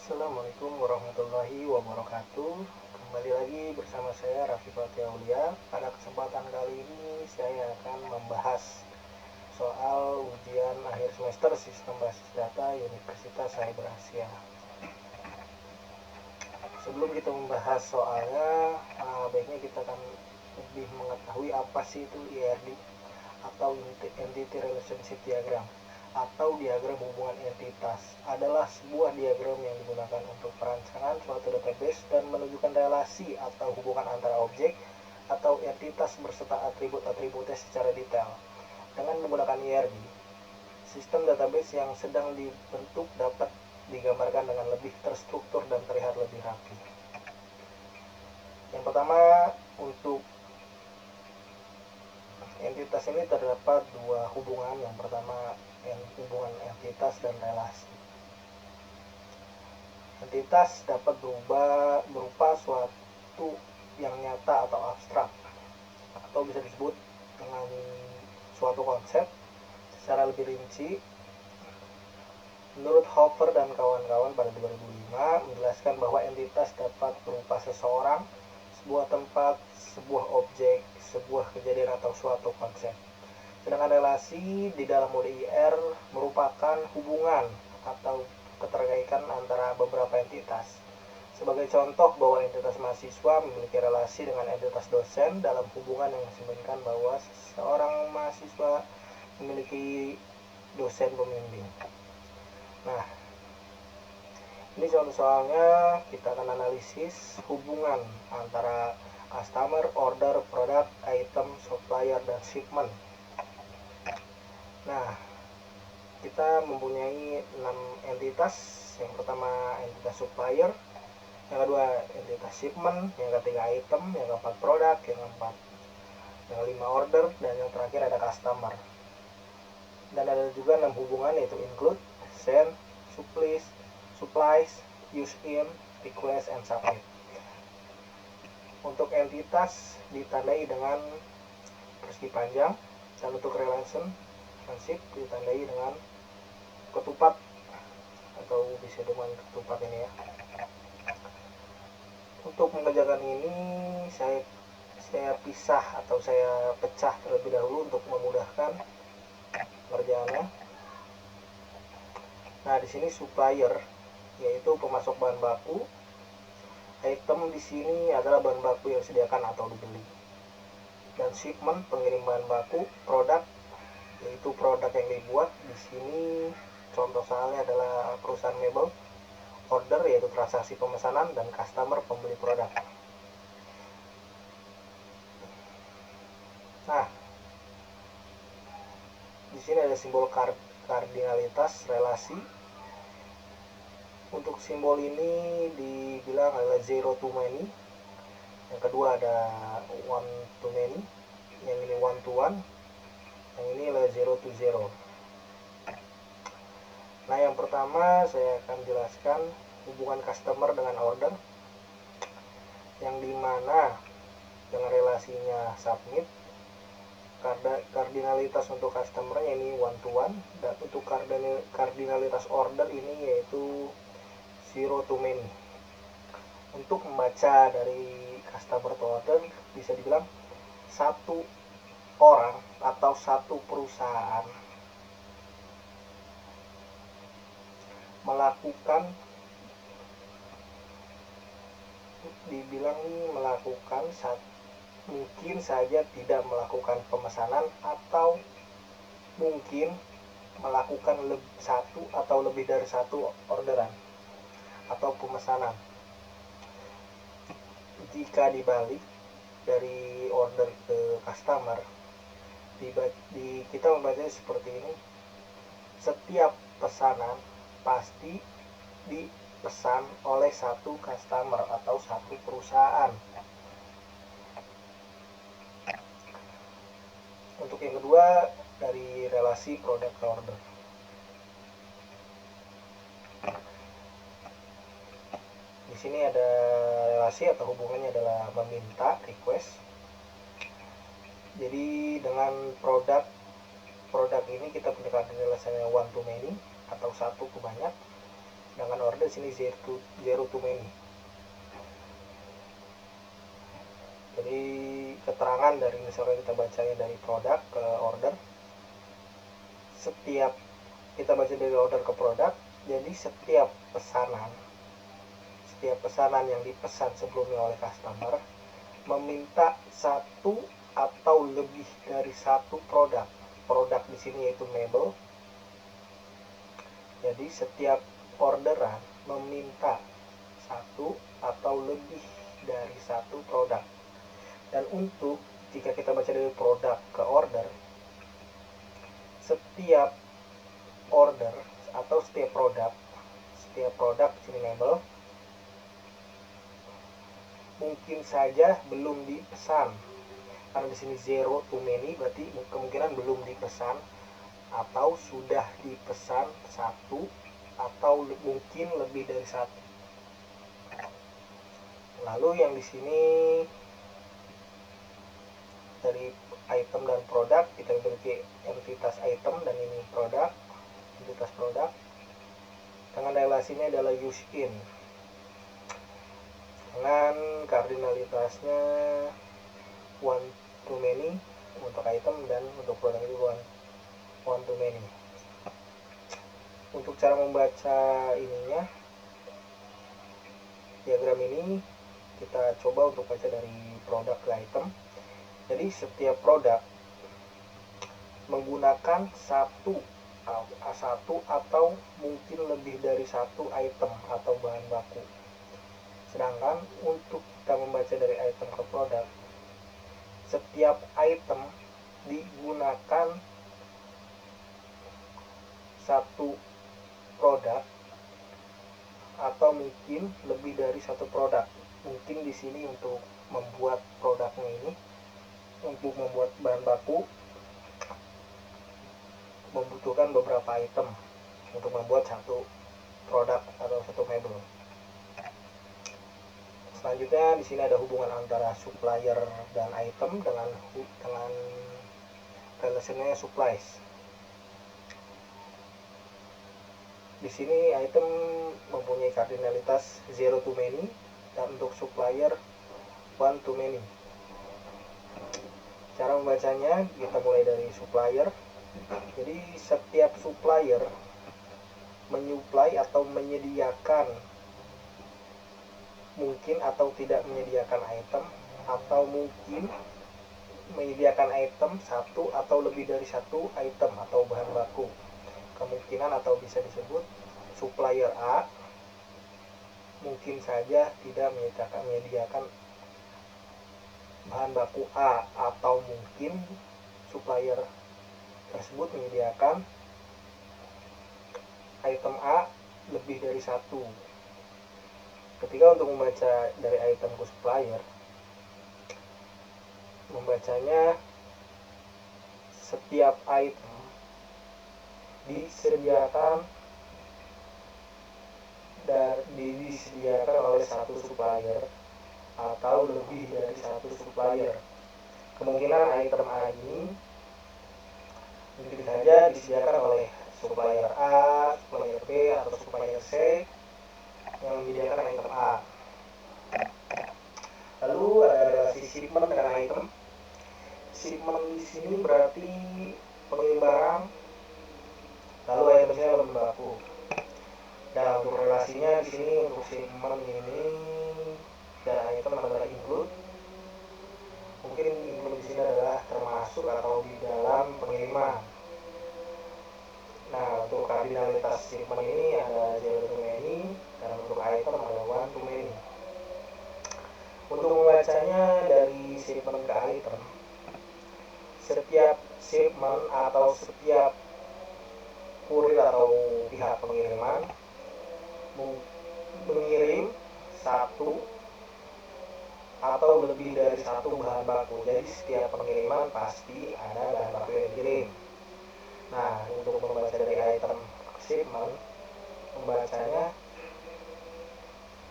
Assalamualaikum warahmatullahi wabarakatuh. Kembali lagi bersama saya Raffi Fathia Aulia. Pada kesempatan kali ini saya akan membahas soal ujian akhir semester Sistem Basis Data Universitas Cyber Asia. Sebelum kita membahas soalnya, baiknya kita akan lebih mengetahui apa sih itu IRD atau Entity Relationship Diagram atau diagram hubungan entitas. Adalah sebuah diagram yang digunakan untuk perancangan suatu database dan menunjukkan relasi atau hubungan antara objek atau entitas berserta atribut-atributnya secara detail. Dengan menggunakan IRD, sistem database yang sedang dibentuk dapat digambarkan dengan lebih terstruktur dan terlihat lebih rapi. Yang pertama, untuk entitas ini terdapat dua hubungan. Yang pertama, hubungan entitas dan relasi. Entitas dapat berupa suatu yang nyata atau abstrak, atau bisa disebut dengan suatu konsep. Secara lebih rinci, menurut Hopper dan kawan-kawan pada 2005 menjelaskan bahwa entitas dapat berupa seseorang, sebuah tempat, sebuah objek, sebuah kejadian atau suatu konsep. Sedangkan relasi di dalam mode IR merupakan hubungan atau keterkaitan antara beberapa entitas. Sebagai contoh, bahwa entitas mahasiswa memiliki relasi dengan entitas dosen dalam hubungan yang mencerminkan bahwa seorang mahasiswa memiliki dosen pembimbing. Nah, ini contoh soalnya. Kita akan analisis hubungan antara customer, order, product, item, supplier, dan shipment. Nah, kita mempunyai 6 entitas. Yang pertama entitas supplier, yang kedua entitas shipment, yang ketiga item, yang keempat produk, yang lima order, dan yang terakhir ada customer. Dan ada juga 6 hubungan, yaitu include, send, supplies, use in, request, and submit. Untuk entitas ditandai dengan persegi panjang, dan untuk relationship ditandai dengan ketupat, atau bisa dengan ketupat ini ya. Untuk mengerjakan ini saya pisah atau saya pecah terlebih dahulu untuk memudahkan pengerjaannya. Nah, di sini supplier yaitu pemasok bahan baku. Item di sini adalah bahan baku yang disediakan atau dibeli. Dan shipment pengirim bahan baku. Produk yaitu produk yang dibuat. Di sini contoh soalnya adalah perusahaan mebel. Order yaitu transaksi pemesanan, dan customer pembeli produk. Nah, di sini ada simbol kardinalitas relasi. Untuk simbol ini dibilang adalah zero to many. Yang kedua ada one to many. Yang ini one to one. Yang ini adalah zero to zero. Nah, yang pertama saya akan jelaskan hubungan customer dengan order, yang dimana dengan relasinya submit. Kardinalitas untuk customernya ini one to one, dan untuk kardinalitas order ini yaitu zero to many. Untuk membaca dari customer to order, bisa dibilang satu orang atau satu perusahaan mungkin saja tidak melakukan pemesanan, atau mungkin melakukan satu atau lebih dari satu orderan atau pemesanan. Jika dibalik dari order ke customer, kita membacanya seperti ini: setiap pesanan pasti dipesan oleh satu customer atau satu perusahaan. Untuk yang kedua, dari relasi produk ke order. Di sini ada relasi atau hubungannya adalah meminta, request. Jadi dengan produk ini kita punya relasinya one to many atau satu ke banyak. Sedangkan order sini zero to many. Jadi keterangan dari misalnya kita bacanya dari produk ke order, setiap kita baca dari order ke produk, jadi setiap pesanan yang dipesan sebelumnya oleh customer meminta satu atau lebih dari satu produk. Produk di sini yaitu mebel. Jadi setiap orderan meminta satu atau lebih dari satu produk. Dan untuk jika kita baca dari produk ke order, setiap order atau setiap produk sini mebel mungkin saja belum dipesan, karena di sini zero to many berarti kemungkinan belum dipesan atau sudah dipesan satu atau mungkin lebih dari satu. Lalu yang di sini dari item dan produk kita memiliki entitas item dan ini produk, entitas produk dengan relasinya adalah use in dengan kardinalitasnya one to many untuk item dan untuk produk itu one to many. Untuk cara membaca ininya, diagram ini kita coba untuk baca dari produk ke item. Jadi setiap produk menggunakan satu atau mungkin lebih dari satu item atau bahan baku. Sedangkan untuk kita membaca dari item ke produk, setiap item digunakan satu produk atau mungkin lebih dari satu produk. Mungkin di sini untuk membuat produknya ini, untuk membuat bahan baku membutuhkan beberapa item untuk membuat satu produk atau satu mebel. Selanjutnya di sini ada hubungan antara supplier dan item dengan relationnya supplies. Di sini item mempunyai kardinalitas zero to many dan untuk supplier one to many. Cara membacanya kita mulai dari supplier. Jadi setiap supplier menyuplai atau menyediakan, mungkin atau tidak menyediakan item, atau mungkin menyediakan item satu atau lebih dari satu item atau bahan baku. Kemungkinan atau bisa disebut supplier A mungkin saja tidak menyediakan bahan baku A, atau mungkin supplier tersebut menyediakan item A lebih dari satu. Ketika untuk membaca dari item ke supplier, membacanya setiap item disediakan oleh satu supplier atau lebih dari satu supplier. Kemungkinan item A ini mungkin saja disediakan oleh supplier A, supplier B, atau supplier C yang menyediakan item A. Lalu ada relasi shipment dengan item. Shipment di sini berarti pengirim barang, lalu itemnya bahan baku. Dan untuk relasinya di sini untuk shipment ini dan item adalah include. Mungkin include di sini adalah termasuk atau di dalam pengiriman. Nah, untuk kardinalitas shipment ini ada zero to many dan untuk item ada one to many. Untuk membacanya dari shipment ke item, setiap shipment atau setiap kurir atau pihak pengiriman mengirim satu atau lebih dari satu bahan baku. Jadi setiap pengiriman pasti ada bahan baku yang dikirim. Nah, untuk membaca dari item shipment, membacanya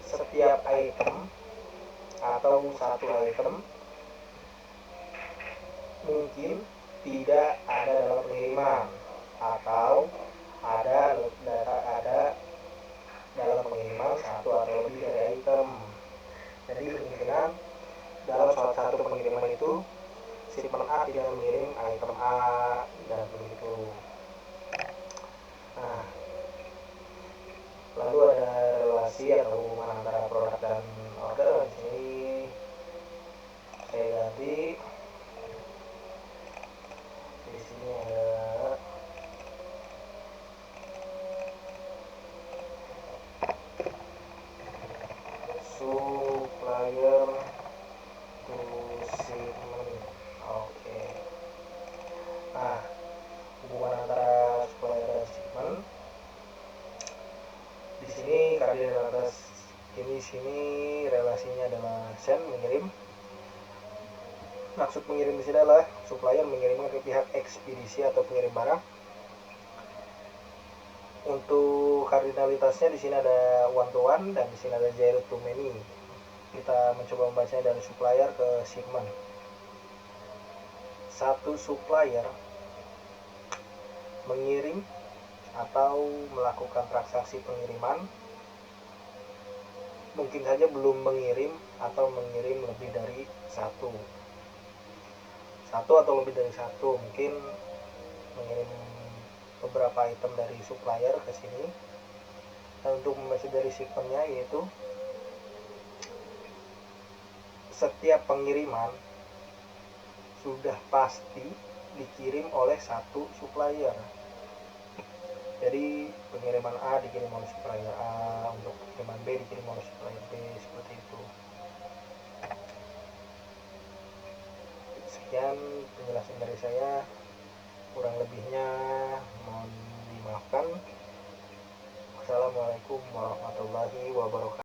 setiap item atau satu item mungkin tidak ada dalam pengiriman atau ada pengiriman satu atau lebih dari item. Jadi kemungkinan dalam salah satu pengiriman itu shipment A tidak mengirim item A dan begitu. Nah, lalu ada relasi atau hubungan antara produk dan order. Di sini saya ganti. Di sini ada supplier to shipment. Oke. Nah, hubungan antara supplier dan shipment di sini karena atas ini sini relasinya adalah send mengirim. Maksud mengirim di sini adalah supplier mengirimkan ke pihak ekspedisi atau pengirim barang. Untuk kardinalitasnya di sini ada one to one dan di sini ada zero to many. Kita mencoba membacanya dari supplier ke shipment. Satu supplier mengirim atau melakukan transaksi pengiriman, mungkin saja belum mengirim atau mengirim lebih dari satu atau lebih dari satu, mungkin mengirim beberapa item dari supplier ke sini. Dan untuk membaca dari shipmentnya yaitu setiap pengiriman sudah pasti dikirim oleh satu supplier. Jadi pengiriman A dikirim oleh supplier A, untuk pengiriman B dikirim oleh supplier B, seperti itu. Sekian penjelasan dari saya, kurang lebihnya mohon dimaafkan. Wassalamualaikum warahmatullahi wabarakatuh.